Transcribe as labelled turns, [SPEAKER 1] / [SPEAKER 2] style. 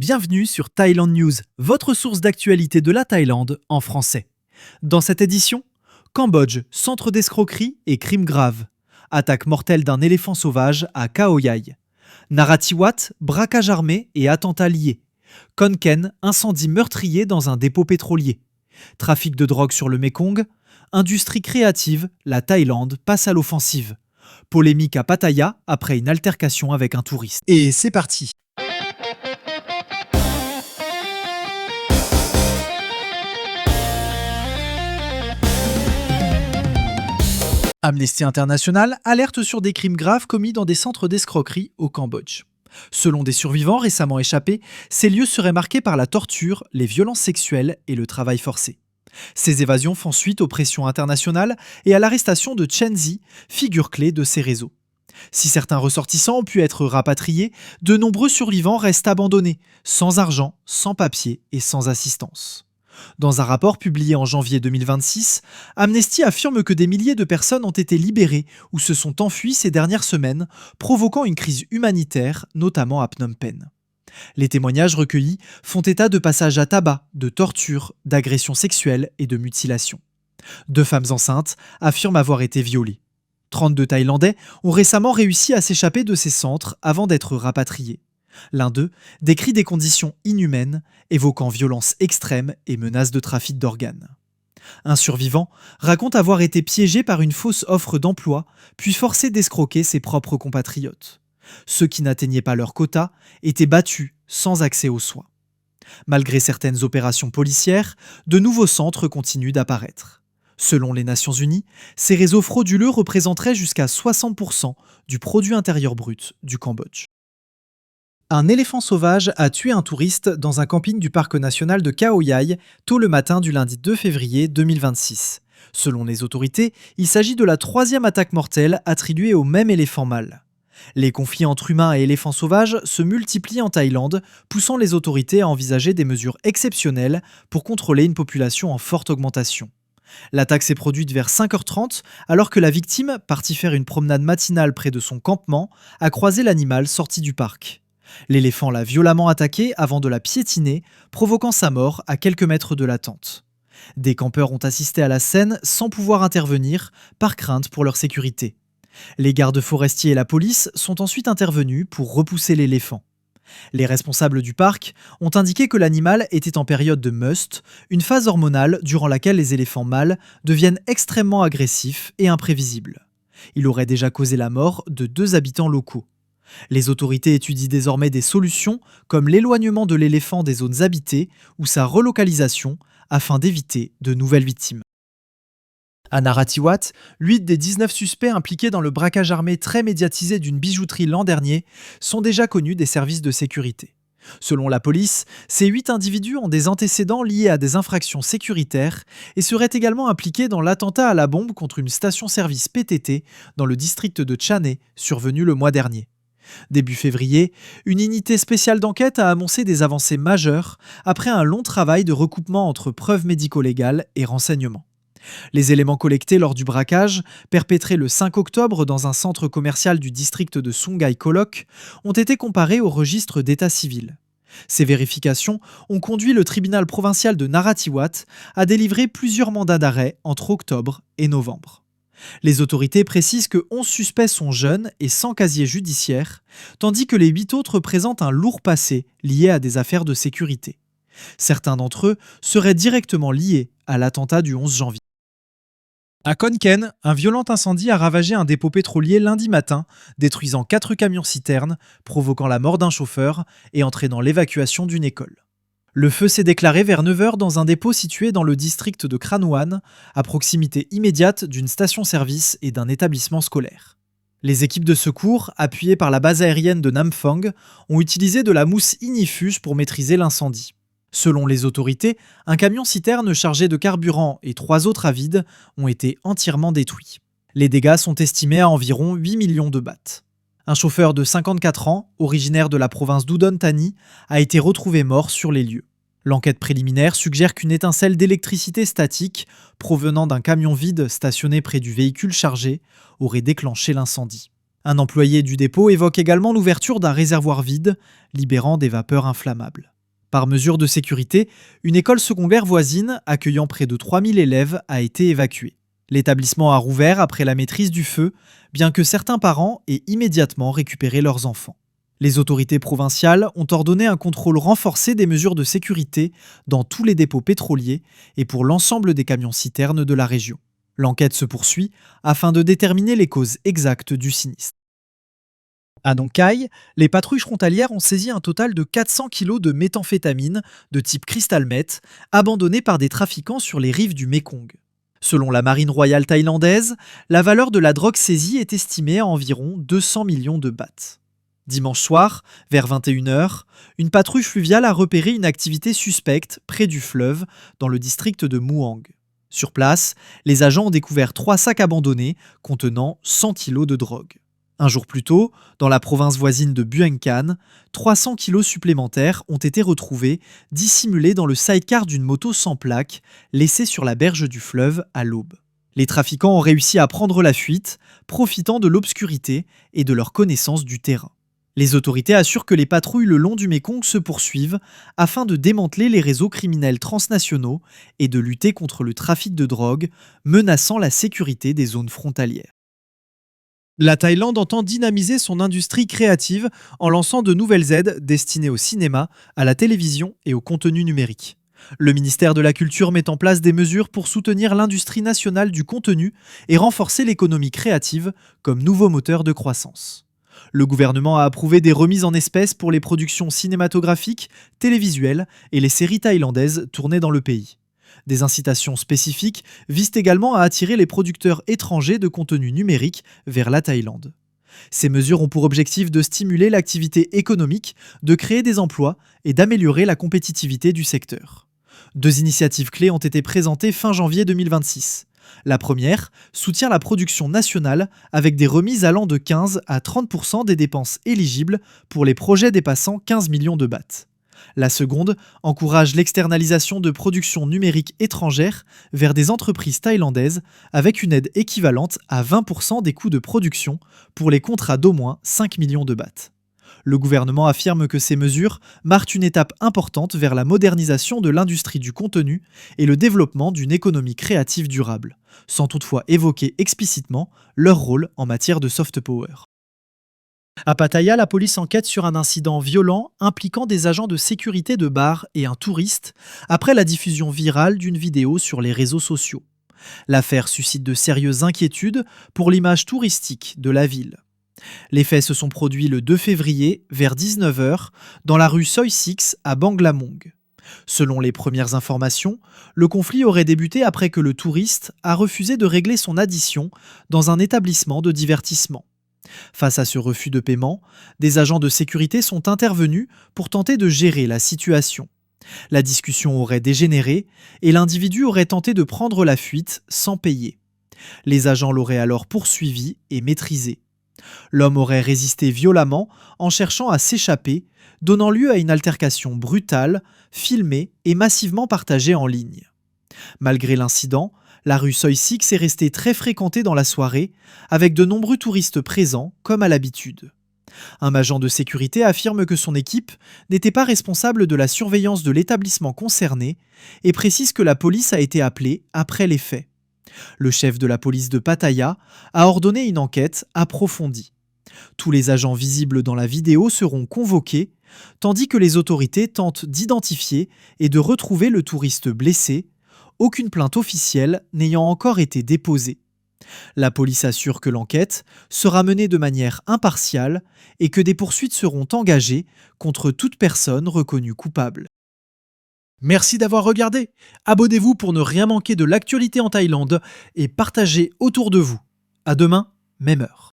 [SPEAKER 1] Bienvenue sur Thailand News, votre source d'actualité de la Thaïlande en français. Dans cette édition, Cambodge, centre d'escroquerie et crimes graves. Attaque mortelle d'un éléphant sauvage à Khao Yai. Narathiwat, braquage armé et attentat lié. Khon Kaen, incendie meurtrier dans un dépôt pétrolier. Trafic de drogue sur le Mekong. Industrie créative, la Thaïlande passe à l'offensive. Polémique à Pattaya après une altercation avec un touriste. Et c'est parti! Amnesty International alerte sur des crimes graves commis dans des centres d'escroquerie au Cambodge. Selon des survivants récemment échappés, ces lieux seraient marqués par la torture, les violences sexuelles et le travail forcé. Ces évasions font suite aux pressions internationales et à l'arrestation de Chen Zi, figure clé de ces réseaux. Si certains ressortissants ont pu être rapatriés, de nombreux survivants restent abandonnés, sans argent, sans papier et sans assistance. Dans un rapport publié en janvier 2026, Amnesty affirme que des milliers de personnes ont été libérées ou se sont enfuies ces dernières semaines, provoquant une crise humanitaire, notamment à Phnom Penh. Les témoignages recueillis font état de passages à tabac, de tortures, d'agressions sexuelles et de mutilations. 2 femmes enceintes affirment avoir été violées. 32 Thaïlandais ont récemment réussi à s'échapper de ces centres avant d'être rapatriés. L'un d'eux décrit des conditions inhumaines, évoquant violence extrême et menaces de trafic d'organes. Un survivant raconte avoir été piégé par une fausse offre d'emploi, puis forcé d'escroquer ses propres compatriotes. Ceux qui n'atteignaient pas leur quota étaient battus sans accès aux soins. Malgré certaines opérations policières, de nouveaux centres continuent d'apparaître. Selon les Nations Unies, ces réseaux frauduleux représenteraient jusqu'à 60% du produit intérieur brut du Cambodge. Un éléphant sauvage a tué un touriste dans un camping du parc national de Khao Yai tôt le matin du lundi 2 février 2026. Selon les autorités, il s'agit de la 3e attaque mortelle attribuée au même éléphant mâle. Les conflits entre humains et éléphants sauvages se multiplient en Thaïlande, poussant les autorités à envisager des mesures exceptionnelles pour contrôler une population en forte augmentation. L'attaque s'est produite vers 5h30 alors que la victime, partie faire une promenade matinale près de son campement, a croisé l'animal sorti du parc. L'éléphant l'a violemment attaqué avant de la piétiner, provoquant sa mort à quelques mètres de la tente. Des campeurs ont assisté à la scène sans pouvoir intervenir, par crainte pour leur sécurité. Les gardes forestiers et la police sont ensuite intervenus pour repousser l'éléphant. Les responsables du parc ont indiqué que l'animal était en période de must, une phase hormonale durant laquelle les éléphants mâles deviennent extrêmement agressifs et imprévisibles. Il aurait déjà causé la mort de 2 habitants locaux. Les autorités étudient désormais des solutions comme l'éloignement de l'éléphant des zones habitées ou sa relocalisation afin d'éviter de nouvelles victimes. À Narathiwat, 8 des 19 suspects impliqués dans le braquage armé très médiatisé d'une bijouterie l'an dernier sont déjà connus des services de sécurité. Selon la police, ces 8 individus ont des antécédents liés à des infractions sécuritaires et seraient également impliqués dans l'attentat à la bombe contre une station-service PTT dans le district de Chané, survenu le mois dernier. Début février, une unité spéciale d'enquête a annoncé des avancées majeures après un long travail de recoupement entre preuves médico-légales et renseignements. Les éléments collectés lors du braquage, perpétré le 5 octobre dans un centre commercial du district de Sungai Kolok, ont été comparés au registre d'état civil. Ces vérifications ont conduit le tribunal provincial de Narathiwat à délivrer plusieurs mandats d'arrêt entre octobre et novembre. Les autorités précisent que 11 suspects sont jeunes et sans casier judiciaire, tandis que les 8 autres présentent un lourd passé lié à des affaires de sécurité. Certains d'entre eux seraient directement liés à l'attentat du 11 janvier. À Khon Kaen, un violent incendie a ravagé un dépôt pétrolier lundi matin, détruisant 4 camions-citernes, provoquant la mort d'un chauffeur et entraînant l'évacuation d'une école. Le feu s'est déclaré vers 9h dans un dépôt situé dans le district de Kranoan, à proximité immédiate d'une station-service et d'un établissement scolaire. Les équipes de secours, appuyées par la base aérienne de Namphang, ont utilisé de la mousse ignifuge pour maîtriser l'incendie. Selon les autorités, un camion-citerne chargé de carburant et 3 autres à vide ont été entièrement détruits. Les dégâts sont estimés à environ 8 millions de bahts. Un chauffeur de 54 ans, originaire de la province d'Udon Thani, a été retrouvé mort sur les lieux. L'enquête préliminaire suggère qu'une étincelle d'électricité statique provenant d'un camion vide stationné près du véhicule chargé aurait déclenché l'incendie. Un employé du dépôt évoque également l'ouverture d'un réservoir vide, libérant des vapeurs inflammables. Par mesure de sécurité, une école secondaire voisine, accueillant près de 3000 élèves, a été évacuée. L'établissement a rouvert après la maîtrise du feu, bien que certains parents aient immédiatement récupéré leurs enfants. Les autorités provinciales ont ordonné un contrôle renforcé des mesures de sécurité dans tous les dépôts pétroliers et pour l'ensemble des camions-citernes de la région. L'enquête se poursuit afin de déterminer les causes exactes du sinistre. À Nankai, les patrouilles frontalières ont saisi un total de 400 kilos de méthamphétamine de type crystal meth, abandonnés par des trafiquants sur les rives du Mékong. Selon la marine royale thaïlandaise, la valeur de la drogue saisie est estimée à environ 200 millions de bahts. Dimanche soir, vers 21h, une patrouille fluviale a repéré une activité suspecte près du fleuve, dans le district de Muang. Sur place, les agents ont découvert 3 sacs abandonnés contenant 100 kilos de drogue. Un jour plus tôt, dans la province voisine de Buangkan, 300 kilos supplémentaires ont été retrouvés, dissimulés dans le sidecar d'une moto sans plaque, laissée sur la berge du fleuve à l'aube. Les trafiquants ont réussi à prendre la fuite, profitant de l'obscurité et de leur connaissance du terrain. Les autorités assurent que les patrouilles le long du Mékong se poursuivent afin de démanteler les réseaux criminels transnationaux et de lutter contre le trafic de drogue menaçant la sécurité des zones frontalières. La Thaïlande entend dynamiser son industrie créative en lançant de nouvelles aides destinées au cinéma, à la télévision et au contenu numérique. Le ministère de la Culture met en place des mesures pour soutenir l'industrie nationale du contenu et renforcer l'économie créative comme nouveau moteur de croissance. Le gouvernement a approuvé des remises en espèces pour les productions cinématographiques, télévisuelles et les séries thaïlandaises tournées dans le pays. Des incitations spécifiques visent également à attirer les producteurs étrangers de contenu numérique vers la Thaïlande. Ces mesures ont pour objectif de stimuler l'activité économique, de créer des emplois et d'améliorer la compétitivité du secteur. 2 initiatives clés ont été présentées fin janvier 2026. La première soutient la production nationale avec des remises allant de 15 à 30% des dépenses éligibles pour les projets dépassant 15 millions de bahts. La seconde encourage l'externalisation de productions numériques étrangères vers des entreprises thaïlandaises avec une aide équivalente à 20% des coûts de production pour les contrats d'au moins 5 millions de bahts. Le gouvernement affirme que ces mesures marquent une étape importante vers la modernisation de l'industrie du contenu et le développement d'une économie créative durable, sans toutefois évoquer explicitement leur rôle en matière de soft power. À Pattaya, la police enquête sur un incident violent impliquant des agents de sécurité de bar et un touriste après la diffusion virale d'une vidéo sur les réseaux sociaux. L'affaire suscite de sérieuses inquiétudes pour l'image touristique de la ville. Les faits se sont produits le 2 février vers 19h dans la rue Soi 6 à Banglamong. Selon les premières informations, le conflit aurait débuté après que le touriste a refusé de régler son addition dans un établissement de divertissement. Face à ce refus de paiement, des agents de sécurité sont intervenus pour tenter de gérer la situation. La discussion aurait dégénéré et l'individu aurait tenté de prendre la fuite sans payer. Les agents l'auraient alors poursuivi et maîtrisé. L'homme aurait résisté violemment en cherchant à s'échapper, donnant lieu à une altercation brutale, filmée et massivement partagée en ligne. Malgré l'incident, la rue Soi 6 est restée très fréquentée dans la soirée, avec de nombreux touristes présents, comme à l'habitude. Un agent de sécurité affirme que son équipe n'était pas responsable de la surveillance de l'établissement concerné et précise que la police a été appelée après les faits. Le chef de la police de Pattaya a ordonné une enquête approfondie. Tous les agents visibles dans la vidéo seront convoqués, tandis que les autorités tentent d'identifier et de retrouver le touriste blessé, aucune plainte officielle n'ayant encore été déposée. La police assure que l'enquête sera menée de manière impartiale et que des poursuites seront engagées contre toute personne reconnue coupable. Merci d'avoir regardé. Abonnez-vous pour ne rien manquer de l'actualité en Thaïlande et partagez autour de vous. À demain, même heure.